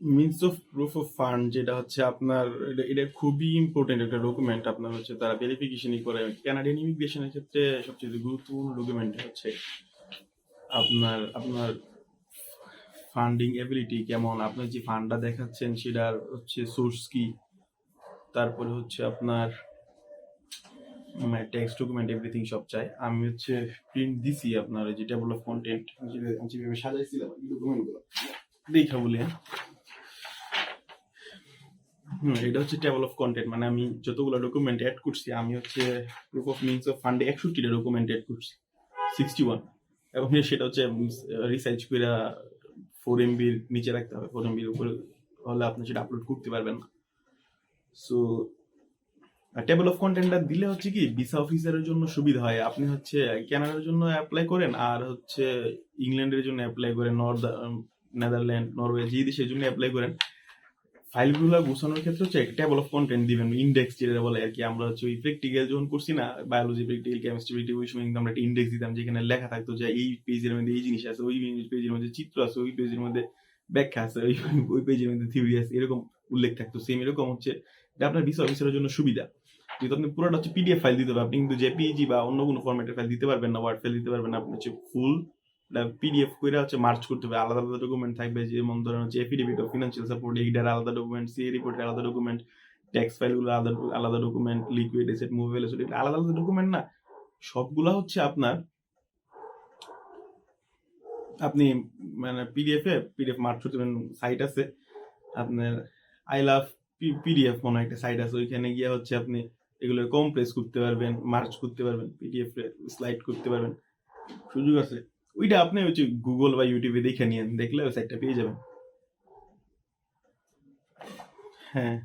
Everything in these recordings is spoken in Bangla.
Means of proof of fund যেটা হচ্ছে আপনার, এটা খুবই ইম্পর্টেন্ট একটা ডকুমেন্ট। আপনার হচ্ছে তারা ভেরিফিকেশনই করে। কানাডিয়ান ইমিগ্রেশনের ক্ষেত্রে সবচেয়ে গুরুত্বপূর্ণ ডকুমেন্ট হচ্ছে আপনার আপনার ফান্ডিং এবিলিটি কেমন, আপনার যে ফান্ডটা দেখাচ্ছেন সেটার হচ্ছে সোর্স কি, তারপরে হচ্ছে আপনার টেক্সট ডকুমেন্ট এভরিথিং সব চাই। আমি হচ্ছে প্রিন্ট দিছি আপনার যে টেবল অফ কন্টেন্ট যেভাবে সাজাইছিলাম ডকুমেন্টগুলো দেখা বলি। এটা হচ্ছে টেবল অফ কন্টেন্ট, মানে আমি যতগুলো ডকুমেন্ট অ্যাড করছি, আমি হচ্ছে প্রুফ অফ মিনস অফ ফান্ডে 61টা ডকুমেন্ট অ্যাড করছি, 61। এবং সেটা হচ্ছে রিসার্চ করে 4 MBর নিচে রাখতে হবে, 4 MBর উপরে হলে আপনি সেটা আপলোড করতে পারবেন না। সো টেবল অফ কন্টেন্টটা দিলে হচ্ছে কি ভিসা অফিসারের জন্য সুবিধা হয়। আপনি হচ্ছে কানাডার জন্য অ্যাপ্লাই করেন আর হচ্ছে ইংল্যান্ডের জন্য অ্যাপ্লাই করেন, নেদারল্যান্ড, নরওয়ে, যে দেশের জন্য অ্যাপ্লাই করেন, ফাইলগুলো গোছানোর ক্ষেত্রে হচ্ছে টেবল অফ কন্টেন্ট দিবেন, ইন্ডেক্স যেটা বলে আর কি। আমরা হচ্ছে ওই প্র্যাকটিক্যাল যখন করছি না, বায়োলজি প্র্যাকটিক্যাল, কেমিস্ট্রি প্র্যাকটিক্যাল, ওই সময় কিন্তু আমরা একটা ইন্ডেক্স দিতাম যেখানে লেখা থাকতো যে এই পেজের মধ্যে এই জিনিস আছে, ওই পেজের মধ্যে চিত্র আছে, ওই পেজের মধ্যে ব্যাখ্যা আছে, ওই পেজের মধ্যে থিওরি আছে, এরকম উল্লেখ থাকতো। সেম এরকম হচ্ছে এটা আপনার ভিসা অফিসারের জন্য সুবিধা। যেহেতু আপনি পুরোটা হচ্ছে পিডিএফ ফাইল দিতে হবে, আপনি কিন্তু জেপিইজি বা অন্য কোনো ফরম্যাটের ফাইল দিতে পারবেন না, ওয়ার্ড ফাইল দিতে পারবেন না। আপনি হচ্ছে ফুল পিডিএফ করে হচ্ছে মার্চ করতে হবে। আলাদা আলাদা ডকুমেন্ট থাকবে, যেমন ধরেন হচ্ছে এফিডেভিট অফ ফিনান্সিয়াল সাপোর্ট, এইটার আলাদা ডকুমেন্ট, সিএ রিপোর্টের আলাদা ডকুমেন্ট, ট্যাক্স ফাইলগুলো আলাদা আলাদা document, liquid asset, movable asset, আলাদা আলাদা ডকুমেন্ট না, সবগুলা হচ্ছে আপনার আপনি মানে পিডিএফ মার্চ করতে পারেন। সাইট আছে আপনার আই লাভ পিডিএফ মনে একটা সাইট আছে, ওইখানে গিয়ে হচ্ছে আপনি এগুলো কম্প্রেস করতে পারবেন, মার্চ করতে পারবেন, পিডিএফ স্লাইড করতে পারবেন, সুযোগ আছে। ওইটা আপনি হচ্ছে গুগল বা ইউটিউবে দেখে নিয়েন, দেখলে ওই সাইটটা পেয়ে যাবেন। হ্যাঁ,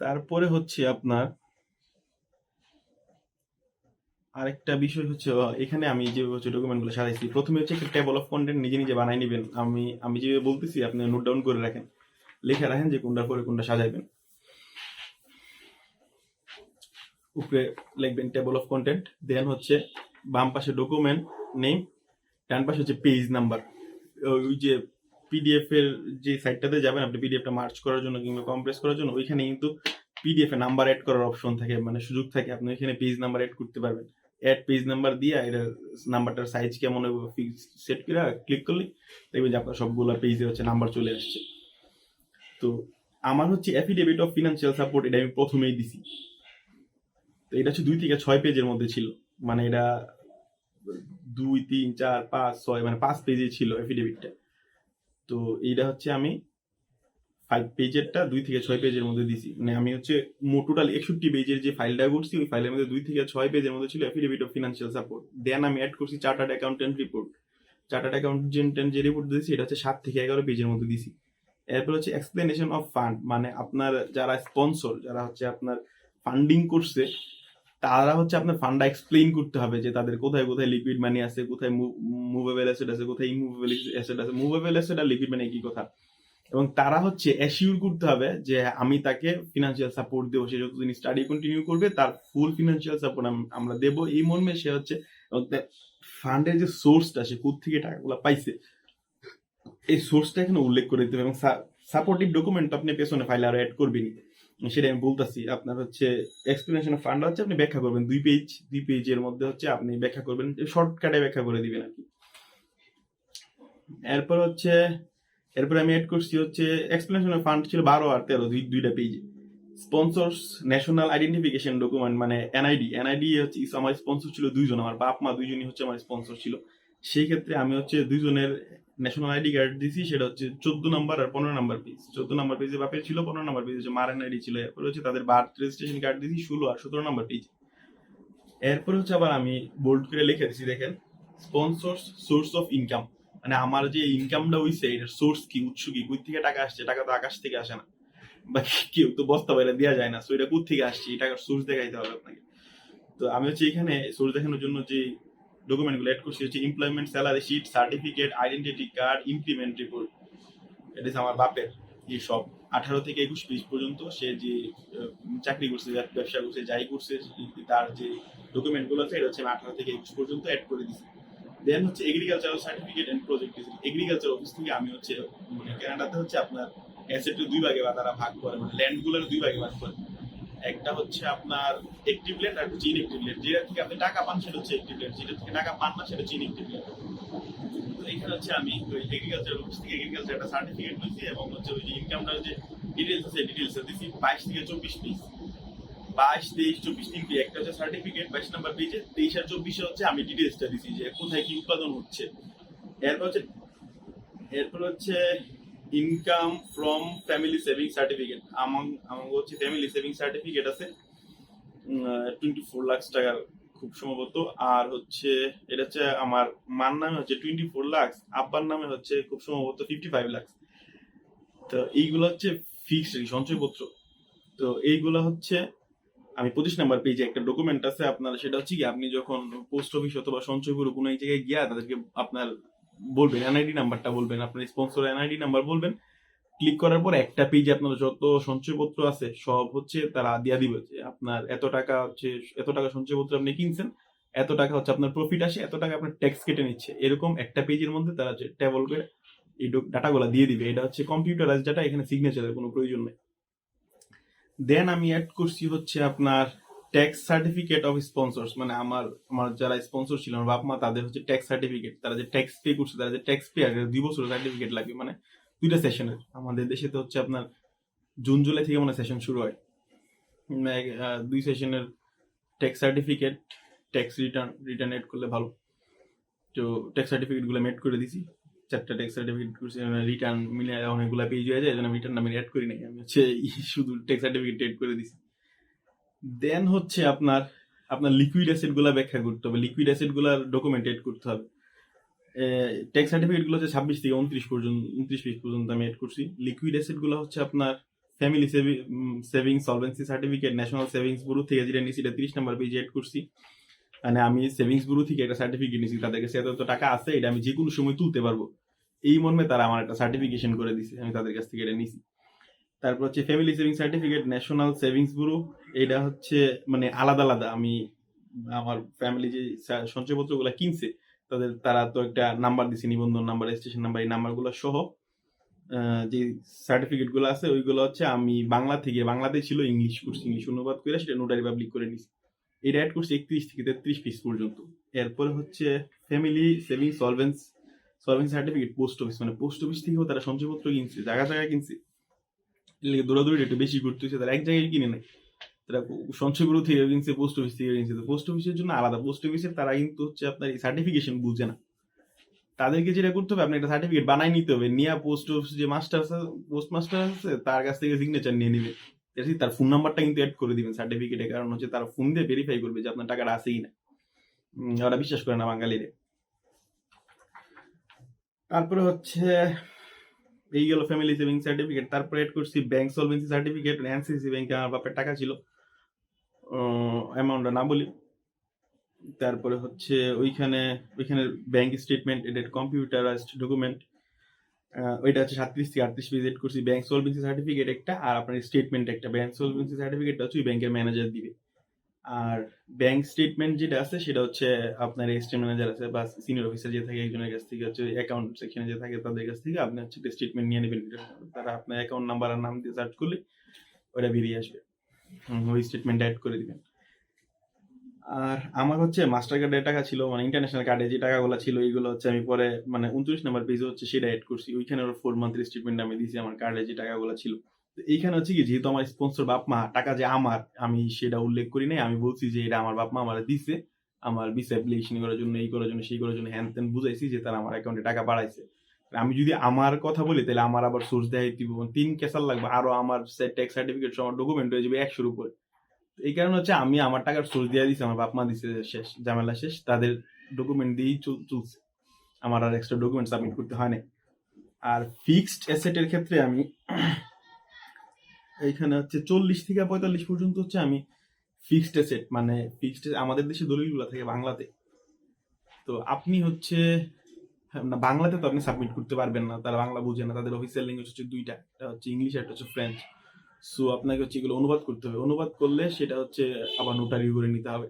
তারপরে হচ্ছে আপনার আরেকটা বিষয় হচ্ছে এখানে আমি যে হচ্ছে ডকুমেন্টগুলো সাজাইছি, প্রথমে হচ্ছে একটা টেবল অফ কন্টেন্ট নিজে নিজে বানাই নেবেন। আমি যেভাবে বলতেছি আপনি নোট ডাউন করে রাখেন, লিখে রাখেন যে কোনটা করে কোনটা সাজাইবেন। উপরে লিখবেন টেবল অফ কন্টেন্ট, দেন হচ্ছে বাম পাশে ডকুমেন্ট নেম, ডান পাশে হচ্ছে পেজ নাম্বার। ওই যে পিডিএফ এর যে সাইটটাতে যাবেন আপনি পিডিএফটা মার্চ করার জন্য কিংবা কম্প্রেস করার জন্য, ওইখানে কিন্তু পিডিএফ এ নাম্বার অ্যাড করার অপশন থাকে, মানে সুযোগ থাকে, আপনি এখানে পেজ নাম্বার অ্যাড করতে পারবেন। অ্যাড পেজ নাম্বার দিয়ে এটা নাম্বারটার সাইজ কেমন হবে সেট করে ক্লিক করলে দেখবেন যে আপনার সবগুলো পেজে হচ্ছে নাম্বার চলে আসছে। তো আমার হচ্ছে অ্যাফিডেভিট অফ ফিনান্সিয়াল সাপোর্ট, এটা আমি প্রথমেই দিছি। তো এটা হচ্ছে 2 থেকে 6 পেজের মধ্যে ছিল, মানে এটা 2, 3, 4, 5, 6 মানে 5 পেজে ছিল অ্যাফিডেভিটটা। তো এইটা হচ্ছে আমি 5 পেজেরটা 2 থেকে 6 পেজের মধ্যে দিছি। মানে আমি হচ্ছে টোটাল 61 পেজের যে ফাইলটা করছি, ওই ফাইলের মধ্যে 2 থেকে 6 পেজের মধ্যে ছিল অ্যাফিডেভিট অফ ফিনান্সিয়াল সাপোর্ট। দেন আমি অ্যাড করছি chartered accountant report. Chartered accountant যে রিপোর্ট দিয়েছি এটা হচ্ছে 7 থেকে 11 পেজের মধ্যে দিছি। এরপর হচ্ছে এক্সপ্লেনেশন অফ ফান্ড, মানে আপনার যারা স্পন্সর, যারা হচ্ছে আপনার ফান্ডিং করছে, তারা হচ্ছে আপনার ফান্ডটা এক্সপ্লেইন করতে হবে যে তাদের কোথায় কোথায় লিকুইড মানি আছে, কোথায় মুভেবল অ্যাসেট আছে, কোথায় ইমুভেবল অ্যাসেট আছে। মুভেবল অ্যাসেট আর লিকুইড মানি একই কথা। এবং তারা হচ্ছে অ্যাসিউর করতে হবে যে আমি তাকে ফিনান্সিয়াল সাপোর্ট দেবো, সে যতদিন স্টাডি কন্টিনিউ করবে তার ফুল ফিনান্সিয়াল সাপোর্ট আমরা দেবো, এই মর্মে সে হচ্ছে ফান্ডের যে সোর্সটা, সে কোথেকে টাকাগুলো পাইছে, এই সোর্সটা এখানে উল্লেখ করে দিতে হবে। এবং সাপোর্টিভ ডকুমেন্ট আপনি পেছনে ফাইলে আরো অ্যাড করবেনই, সেটা আমি বলতেছি। আপনার হচ্ছে এক্সপ্লেনেশন অফ ফান্ড হচ্ছে আপনি ব্যাখ্যা করবেন 2 পেজের মধ্যে হচ্ছে আপনি ব্যাখ্যা করবেন, শর্টকাটে ব্যাখ্যা করে দিবেন আর কি। এরপর আমি অ্যাড করছি হচ্ছে এক্সপ্লেনেশন অফ ফান্ড ছিল 12 আর 13, দুইটা পেজে। স্পন্সর্স ন্যাশনাল আইডেন্টিফিকেশন ডকুমেন্ট মানে এনআইডি হচ্ছে আমার স্পন্সর ছিল 2 জন, আমার বাপ মা 2জনই হচ্ছে আমার স্পন্সর ছিল। সেই ক্ষেত্রে আমি হচ্ছে 2জনের ন্যাশনাল আইডি কার্ড দিছি, সেটা হচ্ছে 14 নাম্বার আর 15 নাম্বার পেজ। 14 নাম্বার পেজে বাপের ছিল, 15 নাম্বার পেজ হচ্ছে মার এনআইডি ছিল। এরপর হচ্ছে তাদের বার্থ রেজিস্ট্রেশন কার্ড দিছি 16 আর 17 নাম্বার পেজ। এরপর হচ্ছে আবার আমি বোল্ড করে লিখে দিছি, দেখেন স্পন্সর্স সোর্স অফ ইনকাম, মানে আমার যে ইনকামটা হইছে এটার সোর্স কি, উৎস কি, কই থেকে টাকা আসছে। টাকা তো আকাশ থেকে আসে না, বা কেউ তো বস্তা বাইরে দেওয়া যায় না। সো এটা কোথা থেকে আসছে, এই টাকার সোর্স দেখাইতে হবে আপনাকে। তো আমি হচ্ছে এখানে সোর্স দেখানোর জন্য যে ডকুমেন্টগুলো অ্যাড করছি হচ্ছে employment salary sheet, certificate, identity card, implement report. এটা আমার বাপের এই সব। 18 থেকে 21 পেজ পর্যন্ত সে যে চাকরি করছে, ব্যবসা করছে, যাই করছে, তার যে ডকুমেন্ট গুলো আছে এটা হচ্ছে আমি 18 থেকে 21 পর্যন্ত অ্যাড করে দিছি। দেন হচ্ছে agricultural certificate and project agriculture office থেকে আমি হচ্ছে মানে কানাডাতে হচ্ছে আপনার অ্যাসেটের দুই ভাগে বা তারা ভাগ করে, মানে ল্যান্ড গুলোর দুই ভাগে ভাগ করে। একটা হচ্ছে আপনার অ্যাক্টিভ ল্যান্ড আর হচ্ছে ইনঅ্যাক্টিভ ল্যান্ড। যেটা থেকে আপনি টাকা পান সেটা হচ্ছে অ্যাক্টিভ ল্যান্ড, যেটা থেকে টাকা পান না সেটা হচ্ছে ইনঅ্যাক্টিভ ল্যান্ড। তো এইখানে হচ্ছে আমি ওই এগ্রিকালচার অফিস থেকে এগ্রিকালচার একটা সার্টিফিকেট নিয়েছি এবং হচ্ছে ওই যে ইনকামটার যে ডিটেলস আছে ডিটেলস দিয়েছি 22 থেকে 24 পেজ, 22, 23, 24 তিন পেজ। একটা হচ্ছে সার্টিফিকেট 22 নাম্বার পেজে, 23 আর 24 হচ্ছে আমি ডিটেলসটা দিছি যে কোথায় কি উৎপাদন হচ্ছে। এরপর হচ্ছে এরপর হচ্ছে income from family saving certificate. আমার আমার হচ্ছে ফ্যামিলি সেভিং সার্টিফিকেট আছে 24 লাখ টাকার খুব সম্ভবত। আর হচ্ছে এটা হচ্ছে আমার মার নামে হচ্ছে 24 লাখ, আব্বার নামে হচ্ছে খুব সম্ভবত 55 লাখ। তো এইগুলো হচ্ছে ফিক্সড সঞ্চয়পত্র। তো এইগুলো হচ্ছে আমি 25 নাম্বার পেজে একটা ডকুমেন্ট আছে আপনার, সেটা হচ্ছে কি আপনি যখন পোস্ট অফিস অথবা সঞ্চয় ব্যুরো কোনো এক জায়গায় গিয়া তাদেরকে আপনার বলবেন এনআইডি নাম্বারটা বলবেন, আপনার স্পন্সর এনআইডি নাম্বার বলবেন। ক্লিক করার পর একটা পেজে আপনার যত সঞ্চয়পত্র আছে সব হচ্ছে তারা দিয়া দিবে যে আপনার এত টাকা হচ্ছে, এত টাকা সঞ্চয়পত্র আপনি কিনছেন, এত টাকা হচ্ছে আপনার প্রফিট আসে, এত টাকা আপনার ট্যাক্স কেটে নিচ্ছে। এরকম একটা পেজের মধ্যে তারা টেবল করে এই ডাটাগুলো দিয়ে দিবে। এটা হচ্ছে কম্পিউটারাইজ ডাটা, এখানে সিগনেচারের কোনো প্রয়োজন নেই। দেন আমি অ্যাড করছি হচ্ছে আপনার ট্যাক্স সার্টিফিকেট অফ স্পন্সর্স, মানে আমার আমার যারা স্পন্সর ছিল আমার বাপ মা তাদের হচ্ছে ট্যাক্স সার্টিফিকেট, তারা যে ট্যাক্স পে করছে, তারা যে ট্যাক্স পে 2 বছরের সার্টিফিকেট লাগবে, মানে 2টা সেশনের। আমাদের দেশে তো হচ্ছে আপনার জুন জুলাই থেকে মানে সেশন শুরু হয়, 2 সেশনের tax certificate, tax return add করলে ভালো। তো ট্যাক্স সার্টিফিকেট গুলো আমি এড করে দিছি, 4টা ট্যাক্স সার্টিফিকেট করছি, রিটার্ন মিলে অনেকগুলো পেজ হয়ে যায়, আমি রিটার্ন আমি এড করি নাই, আমি হচ্ছে শুধু ট্যাক্স সার্টিফিকেট এড করে দিছি। দেন হচ্ছে আপনার আপনার লিকুইড অ্যাসেট গুলা ব্যাখ্যা করতে হবে, লিকুইড অ্যাসেট গুলার ডকুমেন্ট এড করতে হবে। ট্যাক্স সার্টিফিকেট গুলো হচ্ছে 26 থেকে 29 পেজ পর্যন্ত আমি এড করছি। লিকুইড অ্যাসেট গুলো হচ্ছে আপনার family saving solvency certificate national savings bureau থেকে যেটা নিয়েছি এটা 30 নাম্বার পেজে এড করছি। মানে আমি সেভিংস ব্যুরো থেকে একটা সার্টিফিকেট নিয়েছি, তাদের কাছে এত টাকা আছে, এটা আমি যে কোনো সময় তুলতে পারবো, এই মর্মে তারা আমার একটা সার্টিফিকেশন করে দিছে, আমি তাদের কাছ থেকে এটা নিয়েছি। তারপর হচ্ছে family saving certificate national savings bureau, এটা হচ্ছে মানে আলাদা আলাদা। আমি আমার ফ্যামিলি যে সঞ্চয়পত্রগুলো কিনছে তারা তো একটা নাম্বার দিছে, নিবন্ধন নাম্বার, রেজিস্ট্রেশন নাম্বার, এই নাম্বারগুলো সহ যে সার্টিফিকেট গুলো আছে ওইগুলো হচ্ছে আমি বাংলা থেকে, বাংলাতে ছিল ইংলিশ করছি, ইংলিশ অনুবাদ করে সেটা নোটারি পাবলিক করে নিছি। এটা অ্যাড করছি 31 থেকে 33 পিস পর্যন্ত। এরপরে হচ্ছে family saving solvency certificate post office, মানে পোস্ট অফিস থেকেও তারা সঞ্চয়পত্র কিনছে, জায়গায় কিনছে, দৌড়াদৌড়ি একটু বেশি করতেছে, তারা এক জায়গায় কিনে নেয়, তারা সঞ্চয় ব্যুরো থেকে কিনছে, পোস্ট অফিস থেকে কিনছে। তো পোস্ট অফিসের জন্য আলাদা, পোস্ট অফিসের তারা কিন্তু হচ্ছে আপনার এই সার্টিফিকেশন বুঝে না, তাদেরকে যেটা করতে হবে আপনার একটা সার্টিফিকেট বানাই নিতে হবে, নিয়ে পোস্ট অফিস যে মাস্টার পোস্ট মাস্টার আছে তার কাছ থেকে সিগনেচার নিয়ে নিবে, তার ফোন নাম্বারটা কিন্তু অ্যাড করে দিবেন সার্টিফিকেটে, কারণ হচ্ছে তারা ফোন দিয়ে ভেরিফাই করবে যে আপনার টাকাটা আছে কিনা, ওরা বিশ্বাস করে না বাঙালিরে। তারপরে হচ্ছে এই গেল ফ্যামিলি সেভিং সার্টিফিকেট। তারপরে এড করছি ব্যাংক সলভেন্সি সার্টিফিকেট, এনসিসি ব্যাংকে আমার বাপের টাকা ছিল, অ্যামাউন্টটা না বলি। তারপরে হচ্ছে ওইখানে ব্যাংক স্টেটমেন্ট, এটা কম্পিউটারাইজড ডকুমেন্ট, ওইটা হচ্ছে 37 থেকে 38 পেজ এড করছি। ব্যাংক সলভেন্সি সার্টিফিকেট একটা, আর আপনার স্টেটমেন্ট একটা। ব্যাংক সলভেন্সি সার্টিফিকেটটা হচ্ছে ব্যাংকের ম্যানেজার দিবে, আর ব্যাংক স্টেটমেন্ট যেটা আছে সেটা হচ্ছে আপনার এসিস্ট্যান্ট ম্যানেজার আছে বা সিনিয়র অফিসার যে থাকে একজনের কাছ থেকে, হচ্ছে অ্যাকাউন্ট সেকশনে যে থাকে তাদের কাছ থেকে আপনি হচ্ছে স্টেটমেন্ট নিয়ে নেবেন। তারা আপনার অ্যাকাউন্ট নাম্বার আর নাম দিয়ে সার্চ করলে ওটা বেরিয়ে আসবে, ওই স্টেটমেন্ট অ্যাড করে দিবেন। আর আমার হচ্ছে মাস্টার কার্ডের টাকা ছিল, মানে ইন্টারন্যাশনাল কার্ডে যে টাকাগুলো ছিল এইগুলো হচ্ছে আমি পরে মানে 29 নাম্বার পেজে হচ্ছে সেটা অ্যাড করছি। ওইখানে 4 মান্থের স্টেটমেন্ট আমি দিয়েছি আমার কার্ডে যে টাকাগুলো ছিল। এইখানে হচ্ছে কি, যেহেতু আমার স্পন্সর বাপ মা, টাকা যে আমার, আমি সেটা উল্লেখ করি নাই, আমি বলছি যে এটা আমার বাপ মা আমার দিছে আমার ভিসা অ্যাপ্লিকেশন করার জন্য, এই করার জন্য, সেই করার জন্য, হ্যান ত্যান বুঝাইছি যে তারা আমার অ্যাকাউন্টে টাকা বাড়াইছে। আমি যদি আমার কথা বলি তাহলে আমার আবার সোর্স দেখাই দিব, 3 কেসার লাগবে, আরো আমার ট্যাক্স সার্টিফিকেট সহ ডকুমেন্ট হয়ে যাবে 100-র উপরে। এই কারণে হচ্ছে আমি আমার টাকার সোর্স দিয়ে দিচ্ছি, আমার বাপ মা দিচ্ছে, শেষ ঝামেলা শেষ, তাদের ডকুমেন্ট দিয়েই চলছে, আমার আর এক্সট্রা ডকুমেন্ট সাবমিট করতে হয় না। আর ফিক্সড অ্যাসেটের ক্ষেত্রে আমি এইখানে হচ্ছে 40 থেকে 45 পর্যন্ত হচ্ছে আমি ফিক্সড অ্যাসেট, মানে ফিক্সড আমাদের দেশে দলিলগুলো থাকে বাংলাতে। তো আপনি হচ্ছে হ্যাঁ, না বাংলাতে তো আপনি সাবমিট করতে পারবেন না, তারা বাংলা বুঝে না, তাদের অফিসিয়াল ল্যাঙ্গুয়েজ হচ্ছে দুইটা, একটা হচ্ছে ইংলিশ, একটা হচ্ছে ফ্রেঞ্চ। সো আপনাকে হচ্ছে এগুলো অনুবাদ করতে হবে, অনুবাদ করলে সেটা হচ্ছে আবার নোটারি করে নিতে হবে।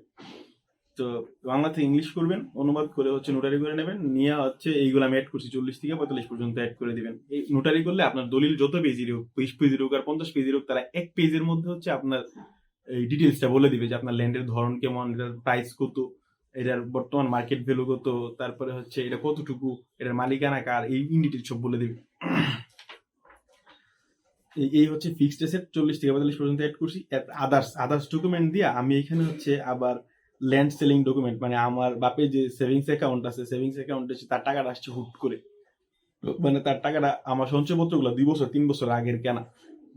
তো বাংলা থেকে ইংলিশ করবেন, অনুবাদ করে হচ্ছে নোটারি করে নেবেন, নিয়ে হচ্ছে এইগুলো আমি অ্যাড করছি 40 থেকে 45 পর্যন্ত অ্যাড করে দিবেন। এই নোটারি করলে আপনার দলিল যত পেজের হোক, 20 পেজের হোক আর 50 পেজের হোক, তারা এক পেজের মধ্যে হচ্ছে আপনার এই ডিটেলসটা বলে দিবে যে আপনার ল্যান্ডের ধরন কেমন, এটার প্রাইস কত, এটার বর্তমান মার্কেট ভ্যালু কত, তারপরে হচ্ছে এটা কতটুকু, এটার মালিকানা কার, এই ইন ডিটেল সব বলে দিবে। এই হচ্ছে ফিক্সড অ্যাসেট 40 থেকে 45 পর্যন্ত অ্যাড করছি। আদার্স আদার্স ডকুমেন্ট দিয়ে আমি এখানে হচ্ছে আবার ল্যান্ড সেলিং ডকুমেন্ট, মানে আমার বাপের যে সেভিংস অ্যাকাউন্ট আছে, সেভিংস অ্যাকাউন্টে তার টাকাটা আসছে হুট করে, মানে তার টাকাটা আমার সঞ্চয়পত্রগুলো 2 বছর 3 বছর আগের কেনা,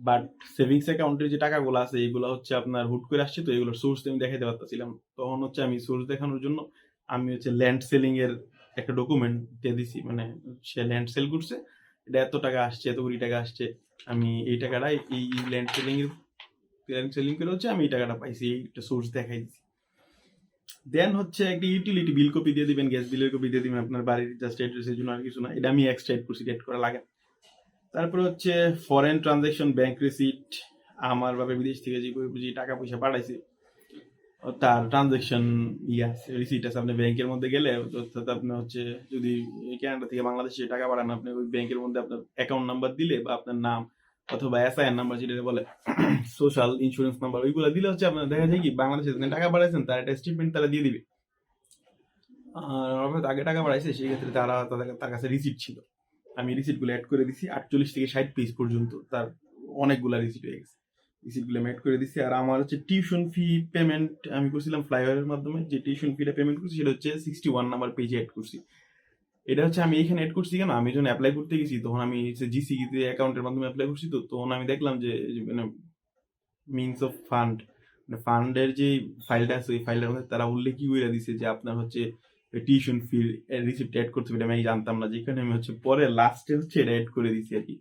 বাট সেভিংস অ্যাকাউন্টের যে টাকাগুলো আছে এগুলো হচ্ছে আপনার হুট করে আসছে, তো এগুলোর সোর্স আমি দেখাইতে পারতেছিলাম। তখন হচ্ছে আমি সোর্স দেখানোর জন্য আমি হচ্ছে ল্যান্ড সেলিং এর একটা ডকুমেন্ট দিয়ে দিছি, মানে সে ল্যান্ড সেল করছে, এটা এত টাকা আসছে, এত কোটি টাকা আসছে, আমি এই টাকাটা এই ল্যান্ড সেলিং করে হচ্ছে আমি এই টাকাটা পাইছি, এইটা সোর্স দেখাই দিছি। দেন হচ্ছে একটা ইউটিলিটি বিল কপি দিয়ে দিবেন, গ্যাস বিলের কপি দিয়ে দিবেন আপনার বাড়ির জাস্ট অ্যাড্রেসের জন্য, আর কিছু না, এটা আমি এক্সট্রা এড করছি, এড করা লাগে না। তারপরে হচ্ছে ফরেন ট্রানজাকশন ব্যাংক রিসিট, আমার বাবা বিদেশ থেকে যে টাকা পয়সা পাঠাইছে তার ট্রানজাকশন রিসিট আছে, আপনি ব্যাংকের মধ্যে গেলে অর্থাৎ আপনি হচ্ছে যদি কানাডা থেকে বাংলাদেশে টাকা পাঠান, আপনি ওই ব্যাংকের মধ্যে আপনার অ্যাকাউন্ট নাম্বার দিলে বা আপনার নাম অথবা এসআইআর নাম্বার যেটা বলে, সোশ্যাল ইন্স্যুরেন্স নাম্বার, ওইগুলো দিলে হচ্ছে আপনার দেখা যায় কি বাংলাদেশে টাকা পাঠাইছেন তার একটা স্টেটমেন্ট তারা দিয়ে দিবে। আর আগে টাকা পাঠাইছে সেই ক্ষেত্রে তার কাছে রিসিট ছিল, আমি রিসিটগুলো অ্যাড করে দিছি 48 থেকে 60 পেজ পর্যন্ত, তার অনেকগুলা রিসিট হয়ে গেছে, রিসিটগুলো আমি অ্যাড করে দিছি। আর আমার হচ্ছে টিউশন ফি পেমেন্ট আমি করছিলাম ফ্লাইওভারের মাধ্যমে, যে টিউশন ফিটা পেমেন্ট করছি সেটা হচ্ছে 61 নাম্বার পেজে অ্যাড করছি। এটা হচ্ছে আমি এখানে অ্যাড করছি কেন, আমি যখন অ্যাপ্লাই করতে গেছি তখন আমি জিসি অ্যাকাউন্টের মাধ্যমে অ্যাপ্লাই করছি, তো তখন আমি দেখলাম যে মানে মিনস অফ ফান্ড, মানে ফান্ডের যে ফাইলটা আছে ওই ফাইলের মধ্যে তারা উল্লেখই করে দিছে যে আপনার হচ্ছে টিউশন ফি রিসিপ্ট অ্যাড করতে হবে, এটা আমি জানতাম না, যেখানে আমি হচ্ছে পরে লাস্টে হচ্ছে এটা অ্যাড করে দিছি আর কি।